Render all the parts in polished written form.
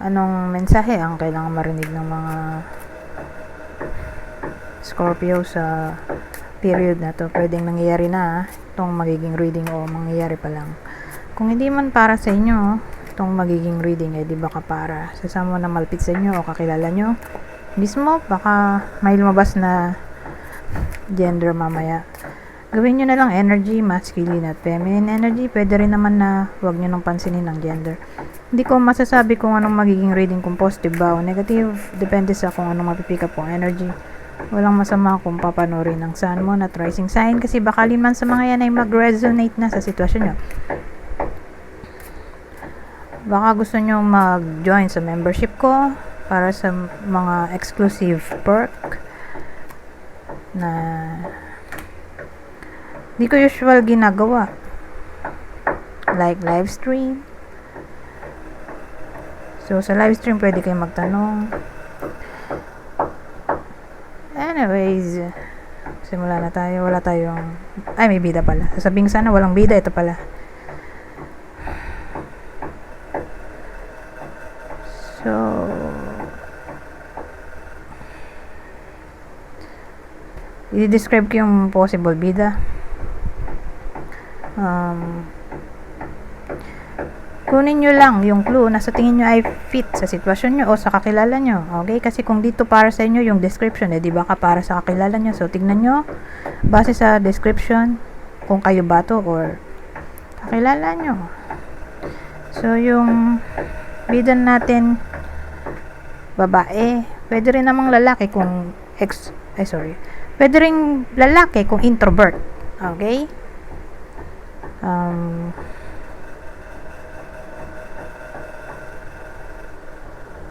anong mensahe ang kailangan marinig ng mga Scorpio sa period na to. Pwedeng nangyayari na itong magiging reading o mangyayari pa lang. Kung hindi man para sa inyo itong magiging reading, di baka para sa someone na malapit sa inyo o kakilala nyo mismo, baka may lumabas na gender mamaya. Gawin nyo na lang energy, masculine at feminine energy. Pwede rin naman na huwag nyo nang pansinin ang gender. Hindi ko masasabi kung anong magiging reading, kung positive ba o negative. Depende sa kung anong mapipick up ang energy. Walang masama kung papanorin ng sun, moon at rising sign, kasi bakalin man sa mga yan ay mag-resonate na sa sitwasyon nyo. Baka gusto nyo mag-join sa membership ko para sa mga exclusive perk na di ko usual ginagawa, like live stream. So sa live stream pwede kayong magtanong. Anyways, simula na tayo. Wala tayong, may bida pala. Sasabihin sana walang bida, ito pala. So i-describe ko yung possible bida. Kunin nyo lang yung clue na sa tingin nyo ay fit sa sitwasyon nyo o sa kakilala nyo. Okay? Kasi kung dito para sa inyo yung description, di ba para sa kakilala nyo. So, tignan nyo base sa description kung kayo ba to or kakilala nyo. So, yung bida natin babae. Pwede rin namang lalaki kung pwede rin lalaki kung introvert. Okay?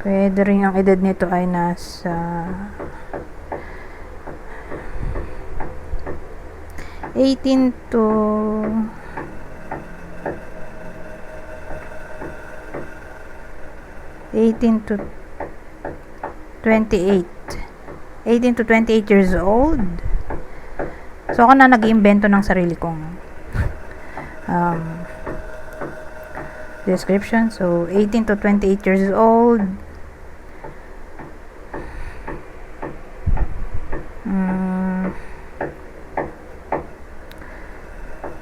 Pwede rin ang edad nito ay nasa 18 to 28 years old. So ako na nag-iimbento ng sarili kong description. So 18 to 28 years old.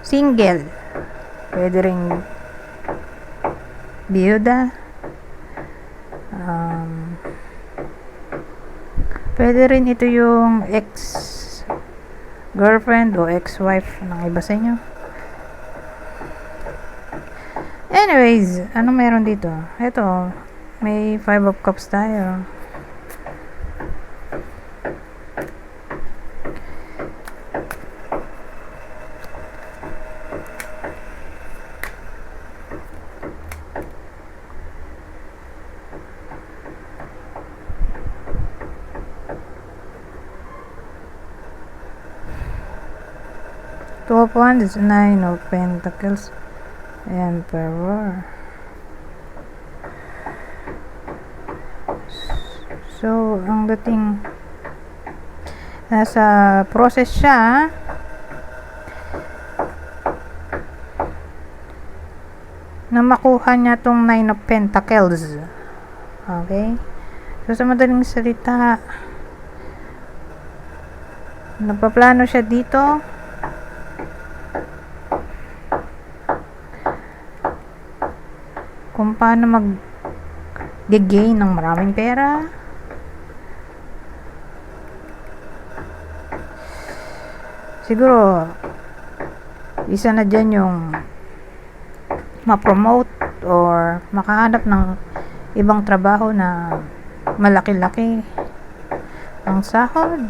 Single. Pwede ring biyuda. Pwede rin ito yung ex-girlfriend o ex-wife ng iba sa inyo. Anyways, ano meron dito? Ito, may 5 of cups tayo. Two of Wands, 9 of Pentacles, Emperor. So, ang dating nasa process siya na makuha niya tong 9 of Pentacles. Okay? So, sa madaling salita, nagpaplano siya dito kung paano mag-gain ng maraming pera. Siguro isa na dyan yung ma-promote or makahanap ng ibang trabaho na malaki-laki ang sahod.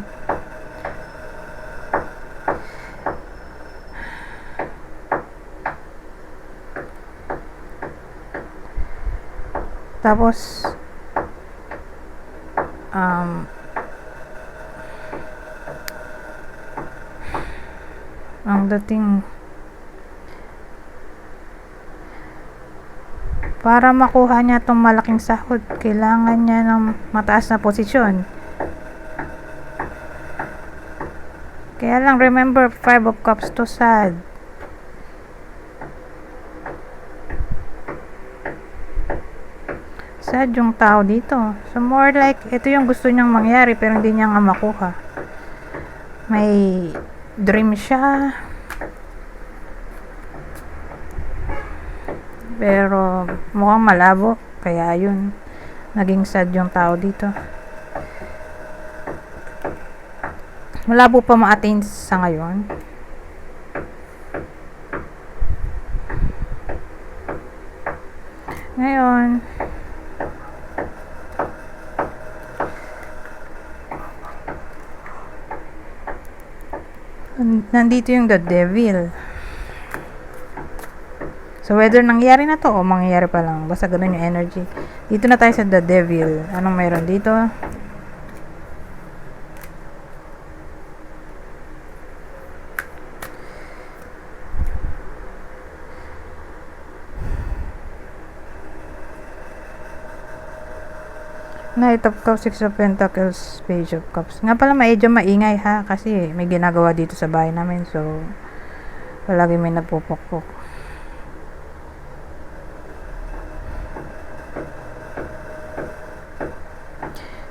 Tapos ang dating para makuha niya tong malaking sahod, kailangan niya ng mataas na posisyon. Kaya lang, remember, 5 of Cups to sad. sad yung tao dito. So, more like, ito yung gusto niyang mangyari pero hindi niya nga makuha. May dream siya. Pero, mukhang malabo. Kaya yun, naging sad yung tao dito. Malabo pa ma-attain sa ngayon. Ngayon, nandito yung the devil. So, whether nangyari na to o mangyayari pa lang, basta ganun yung energy. Dito na tayo sa the devil. Anong mayroon dito? Knight of Cups, Six of Pentacles, Page of Cups. Nga pala, medyo maingay ha, kasi may ginagawa dito sa bahay namin. So, palagi may nagpupukpok.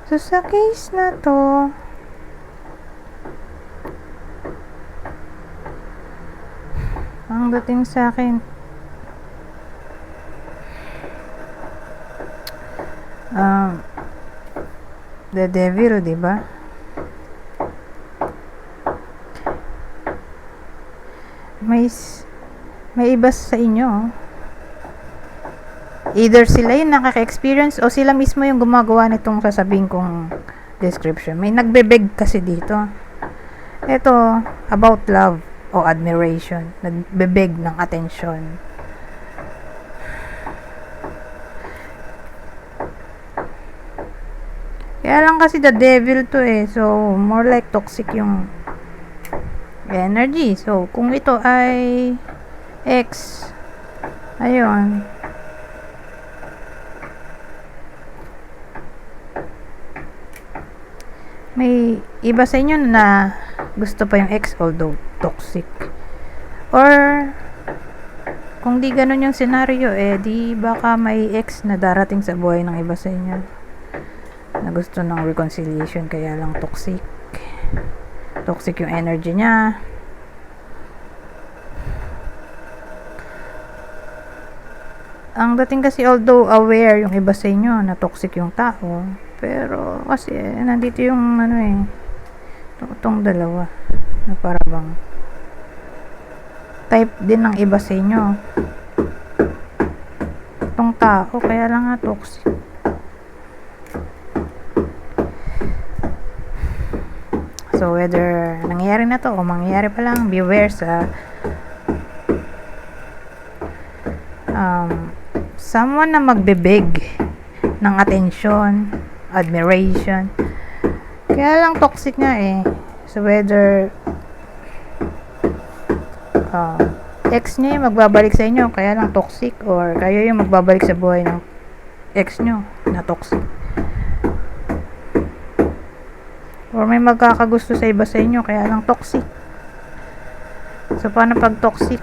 So, sa case na to, ang dating sa akin, the devil, diba? May iba sa inyo. Either sila yung nakaka-experience o sila mismo yung gumagawa nitong sasabihin kong description. May nagbebeg kasi dito. Ito, about love o admiration. Nagbebeg ng atensyon. Kaya lang kasi the devil to eh. So, more like toxic yung energy. So, kung ito ay X, ayun. May iba sa inyo na gusto pa yung X although toxic. Or, kung di ganun yung scenario, eh, di baka may X na darating sa buhay ng iba sa inyo na gusto ng reconciliation, kaya lang toxic yung energy niya. Ang dating kasi, although aware yung iba sa inyo na toxic yung tao, pero kasi nandito yung itong dalawa na parang type din ng iba sa inyo itong tao, kaya lang nga toxic. So, whether nangyayari na to o mangyayari pa lang, beware sa someone na magbebeg ng attention, admiration. Kaya lang toxic nga eh. So, whether ex nyo yung magbabalik sa inyo, kaya lang toxic, or kayo yung magbabalik sa buhay ng ex nyo na toxic. Or may magkakagusto sa iba sa inyo, kaya lang toxic. So, paano pag toxic?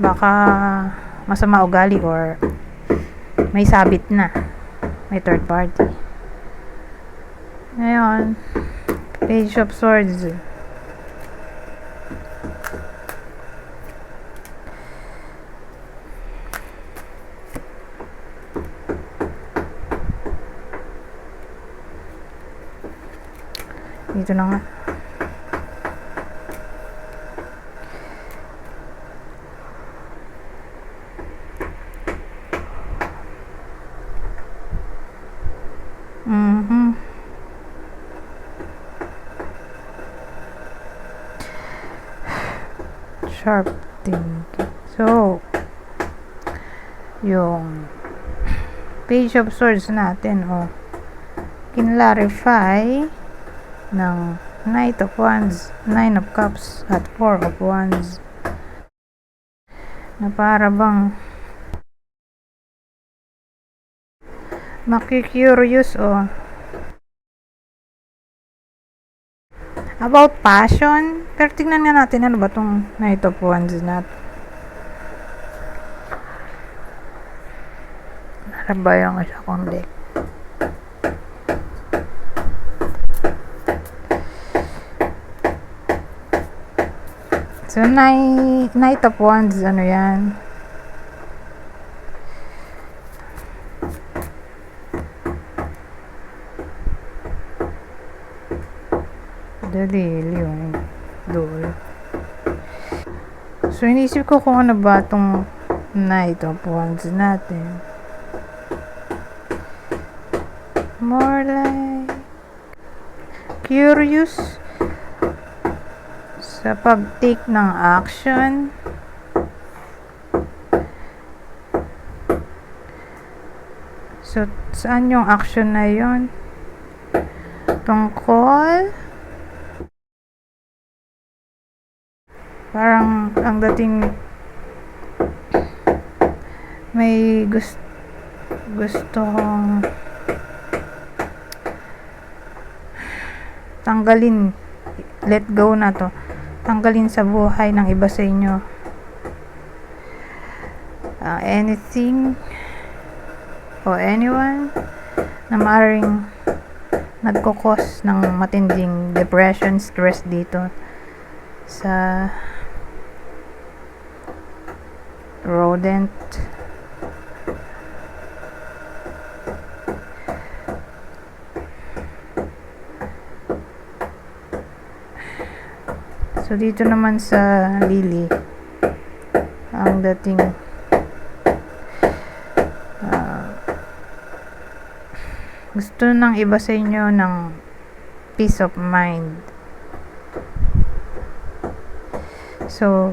Baka masama ugali or may sabit na. May third party. Ngayon, Page of Swords. Dito na nga. Sharp thinking. So, yung Page of Swords natin, kinlarify ng Knight of Wands, Nine of Cups, at Four of Wands, na para bang makikurious about passion. Pero tingnan nga natin ano ba tong Knight of Wands natin. Ano ba yung isa kong deck? So, Knight of Wands, ano yan? Dalil yung dulo. So, inisip ko kung ano ba itong Knight of Wands natin. More like curious sa pag-take ng action. So, saan yung action na yon? Tungkol parang ang dating may gustong tanggalin, let go na to, tanggalin sa buhay ng iba sa inyo, anything o anyone na maaaring nagkukos ng matinding depression, stress dito sa rodent. So dito naman sa Lily, ang dating gusto ng iba sa inyo ng peace of mind. So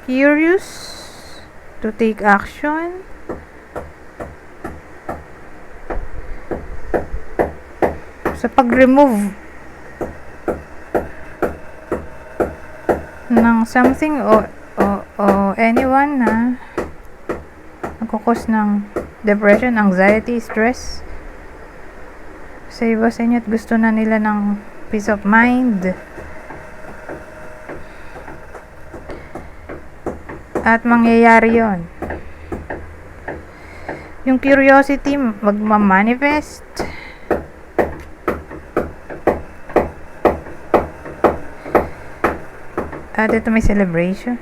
curious to take action. Sa pag-remove ng something o anyone na nagkukos ng depression, anxiety, stress sa iba sa inyo at gusto na nila ng peace of mind. At mangyayari yon. Yung curiosity magmamanifest. At ito may celebration.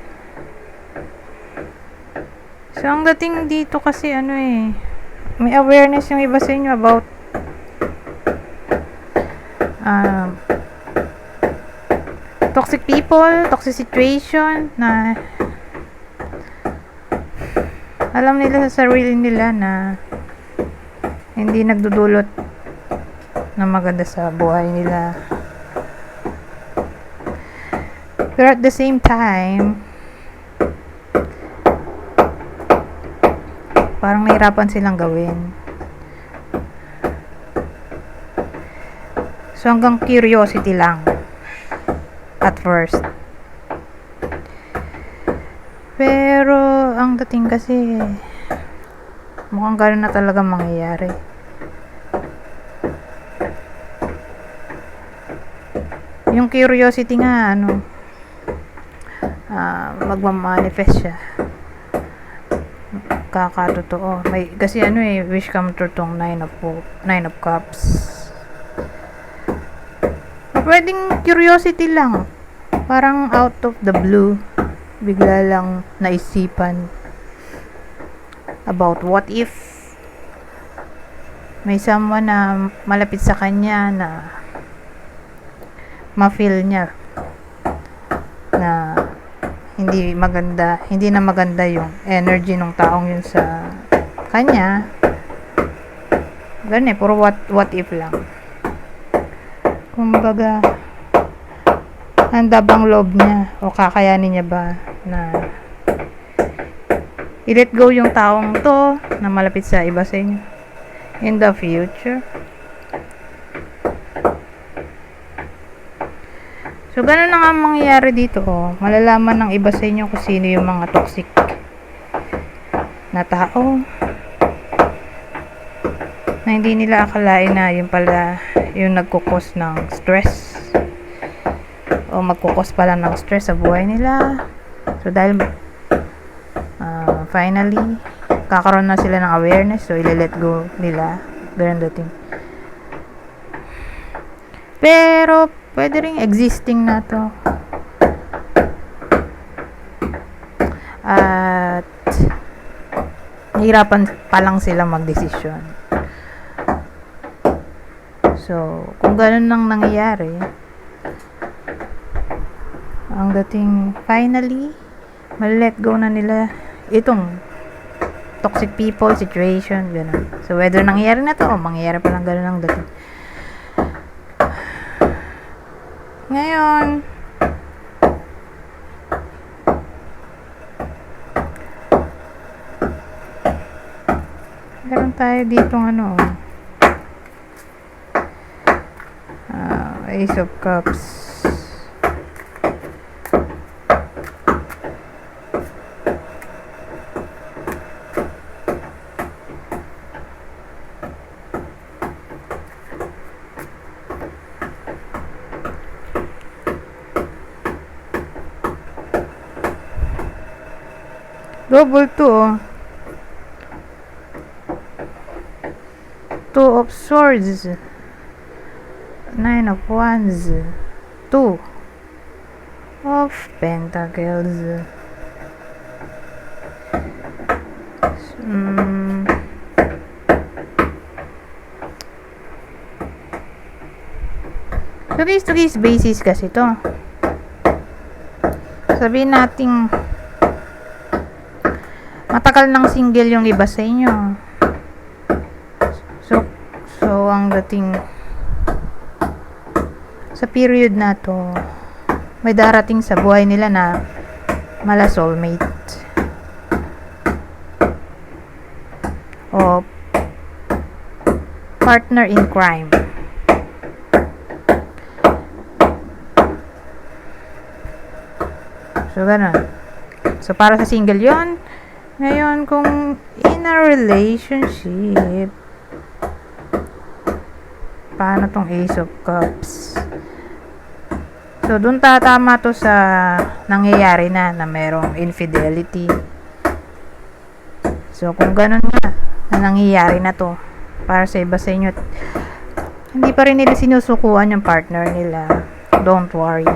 So, ang dating dito kasi may awareness yung iba sa inyo about toxic people, toxic situation na alam nila sa sarili nila na hindi nagdudulot na maganda sa buhay nila. Pero at the same time, parang nahirapan silang gawin. So hanggang curiosity lang at first. Pero ang dating kasi mukhang gano'n na talaga mangyayari. Yung curiosity nga magmamanifest siya. Kakatotoo. May kasi wish come true tong nine of cups. Pwedeng curiosity lang. Parang out of the blue. Bigla lang naisipan about what if may someone na malapit sa kanya na ma-feel niya na hindi na maganda yung energy ng taong yun sa kanya. Ganun puro what if lang. Kumbaga, handa bang loob niya o kakayanin niya ba na i-let go yung taong to na malapit sa iba sa inyo in the future. So, ganun na nga mangyayari dito. Malalaman ng iba sa inyo kung sino yung mga toxic na tao na hindi nila akalain na yun pala yung nagkukos ng stress o magkukos pala ng stress sa buhay nila. So, dahil finally kakaroon na sila ng awareness, so ile-let go nila. Ganun dating. Pero, pwede rin existing na to. At, nahirapan pa lang sila magdesisyon. So, kung ganun nang nangyayari, ang dating finally, let go na nila itong toxic people, situation, gano'n. So, whether nangyayari na to o mangyayari pa lang gano'n ang dating. Ngayon, meron tayo ditong Ace of Cups. Double 2, Two of Swords, Nine of Wands, Two of Pentacles. So, case-to-case basis kasi to. Sabihin nating matagal nang single yung iba sa inyo. So ang dating sa period na to, may darating sa buhay nila na mala soulmate. O partner in crime. So, ganun. So, para sa single yon. Ngayon, kung in a relationship, paano tong Ace of Cups? So, dun tatama to sa nangyayari na merong infidelity. So, kung ganun nga, na nangyayari na to, para sa iba sa inyo, hindi pa rin nila sinusukuan yung partner nila, don't worry.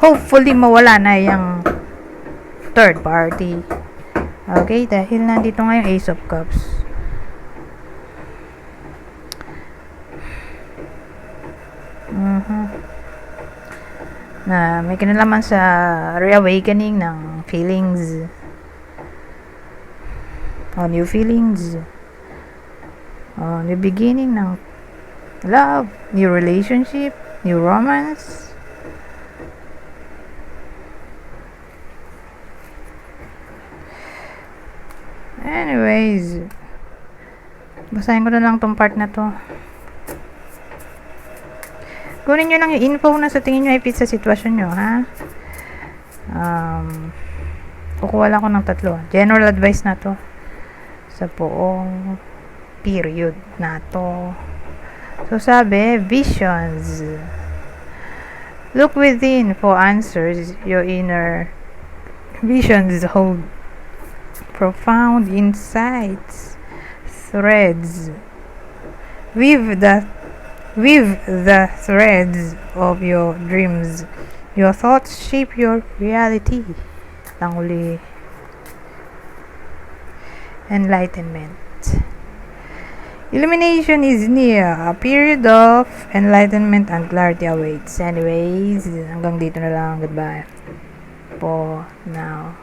Hopefully, mawala na yung third party. Okay, dahil nandito nga yung Ace of Cups. Na may kinalaman sa reawakening ng feelings. O new feelings. O new beginning ng love, new relationship, new romance. Anyways, basahin ko na lang tong part na to. Kunin nyo lang yung info na sa tingin nyo ay fit sa sitwasyon nyo, ha? Kukuha lang ko ng 3. General advice na to sa buong period na to. So, sabi, visions. Look within for answers. Your inner visions hold profound insights, threads. Weave the threads of your dreams. Your thoughts shape your reality. Languli. Enlightenment. Illumination is near. A period of enlightenment and clarity awaits. Anyways, hanggang dito na lang. Goodbye for now.